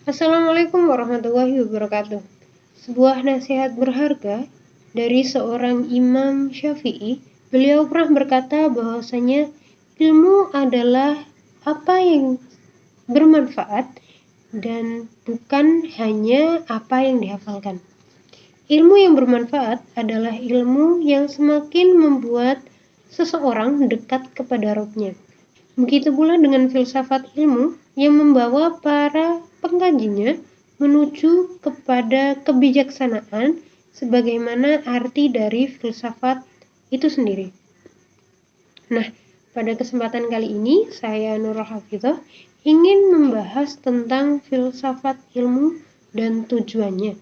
Assalamualaikum warahmatullahi wabarakatuh. Sebuah nasihat berharga dari seorang Imam Syafi'i. Beliau pernah berkata bahwasanya ilmu adalah apa yang bermanfaat dan bukan hanya apa yang dihafalkan. Ilmu yang bermanfaat adalah ilmu yang semakin membuat seseorang dekat kepada Rabb-Nya. Begitu pula dengan filsafat ilmu yang membawa para pengkajinya menuju kepada kebijaksanaan sebagaimana arti dari filsafat itu sendiri. Nah, pada kesempatan kali ini saya Nurul Hafizah ingin membahas tentang filsafat ilmu dan tujuannya.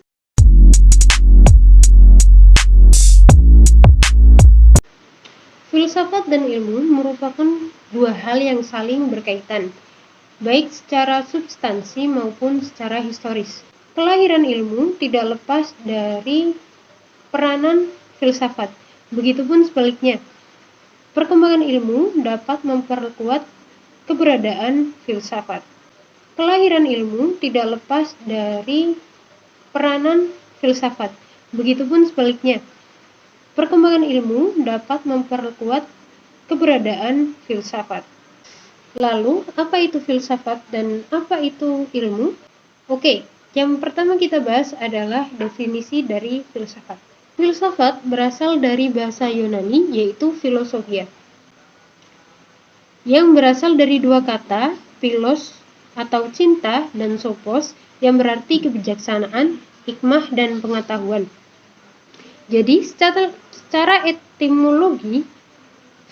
Filsafat dan ilmu merupakan dua hal yang saling berkaitan, baik secara substansi maupun secara historis. Kelahiran ilmu tidak lepas dari peranan filsafat. Begitupun sebaliknya. Perkembangan ilmu dapat memperkuat keberadaan filsafat. Kelahiran ilmu tidak lepas dari peranan filsafat. Begitupun sebaliknya. Perkembangan ilmu dapat memperkuat keberadaan filsafat. Lalu, apa itu filsafat dan apa itu ilmu? Oke, yang pertama kita bahas adalah definisi dari filsafat. Filsafat berasal dari bahasa Yunani, yaitu filosofia, yang berasal dari dua kata, philos atau cinta dan sophos, yang berarti kebijaksanaan, hikmah, dan pengetahuan. Jadi, secara etimologi,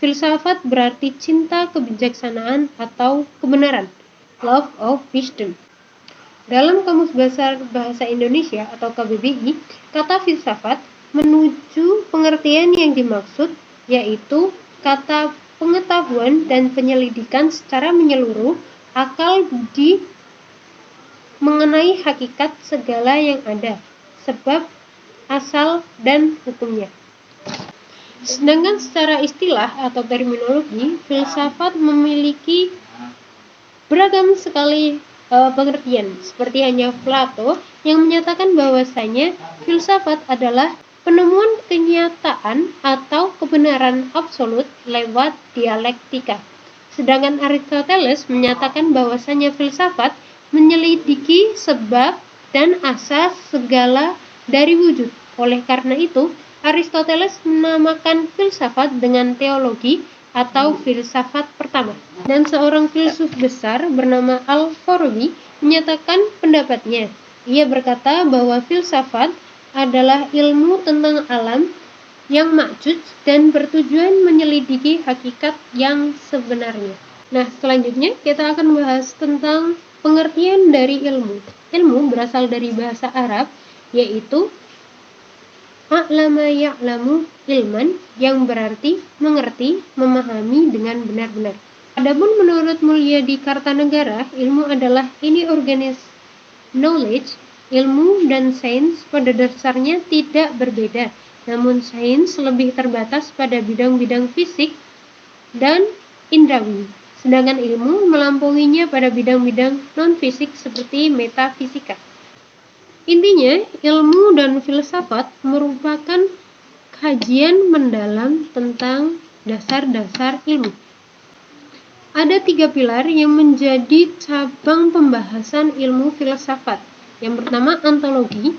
filsafat berarti cinta kebijaksanaan atau kebenaran, love of wisdom. Dalam Kamus Besar Bahasa Indonesia atau KBBI, kata filsafat menuju pengertian yang dimaksud, yaitu kata pengetahuan dan penyelidikan secara menyeluruh akal budi mengenai hakikat segala yang ada, sebab, asal, dan hukumnya. Sedangkan secara istilah atau terminologi, filsafat memiliki beragam sekali pengertian, seperti hanya Plato yang menyatakan bahwasanya filsafat adalah penemuan kenyataan atau kebenaran absolut lewat dialektika. Sedangkan Aristoteles menyatakan bahwasanya filsafat menyelidiki sebab dan asas segala dari wujud. Oleh karena itu, Aristoteles menamakan filsafat dengan teologi atau filsafat pertama. Dan seorang filsuf besar bernama Al-Farabi menyatakan pendapatnya. Ia berkata bahwa filsafat adalah ilmu tentang alam yang makjuz dan bertujuan menyelidiki hakikat yang sebenarnya. Nah, selanjutnya kita akan membahas tentang pengertian dari ilmu. Ilmu berasal dari bahasa Arab, yaitu a'lama ya'lamu ilman, yang berarti mengerti, memahami dengan benar-benar. Adapun menurut Mulyadi Kartanegara, ilmu adalah inorganic knowledge. Ilmu dan sains pada dasarnya tidak berbeda, namun sains lebih terbatas pada bidang-bidang fisik dan indrawi, sedangkan ilmu melampauinya pada bidang-bidang non-fisik seperti metafisika. Intinya, ilmu dan filsafat merupakan kajian mendalam tentang dasar-dasar ilmu. Ada 3 pilar yang menjadi cabang pembahasan ilmu filsafat. Yang pertama, ontologi,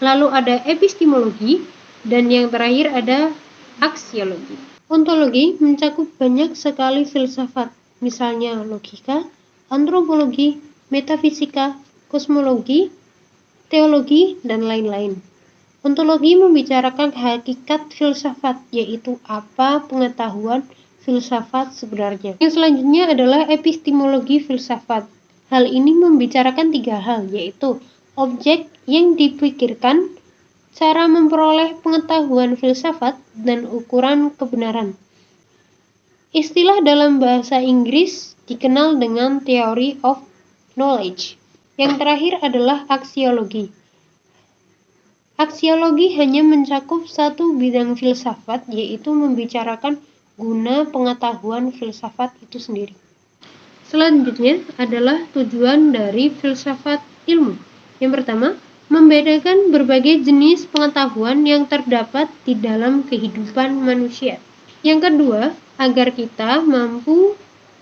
lalu ada epistemologi, dan yang terakhir ada aksiologi. Ontologi mencakup banyak sekali filsafat, misalnya logika, antropologi, metafisika, kosmologi, teologi, dan lain-lain. Ontologi membicarakan hakikat filsafat, yaitu apa pengetahuan filsafat sebenarnya. Yang selanjutnya adalah epistemologi filsafat. Hal ini membicarakan 3 hal, yaitu objek yang dipikirkan, cara memperoleh pengetahuan filsafat, dan ukuran kebenaran. Istilah dalam bahasa Inggris dikenal dengan theory of knowledge. Yang terakhir adalah aksiologi. Aksiologi hanya mencakup satu bidang filsafat, yaitu membicarakan guna pengetahuan filsafat itu sendiri. Selanjutnya adalah tujuan dari filsafat ilmu. Yang pertama, membedakan berbagai jenis pengetahuan yang terdapat di dalam kehidupan manusia. Yang kedua, agar kita mampu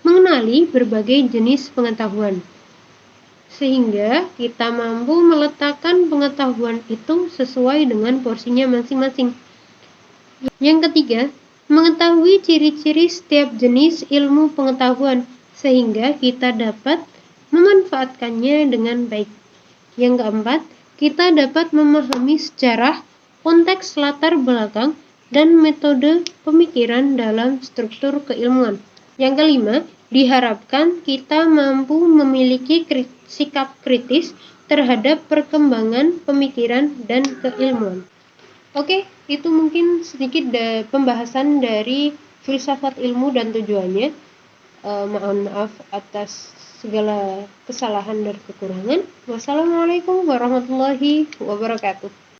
mengenali berbagai jenis pengetahuan, sehingga kita mampu meletakkan pengetahuan itu sesuai dengan porsinya masing-masing. Yang ketiga, mengetahui ciri-ciri setiap jenis ilmu pengetahuan, sehingga kita dapat memanfaatkannya dengan baik. Yang keempat, kita dapat memahami sejarah, konteks latar belakang, dan metode pemikiran dalam struktur keilmuan. Yang kelima, diharapkan kita mampu memiliki sikap kritis terhadap perkembangan pemikiran dan keilmuan. Oke, itu mungkin sedikit pembahasan dari filsafat ilmu dan tujuannya. Mohon maaf atas segala kesalahan dan kekurangan. Wassalamualaikum warahmatullahi wabarakatuh.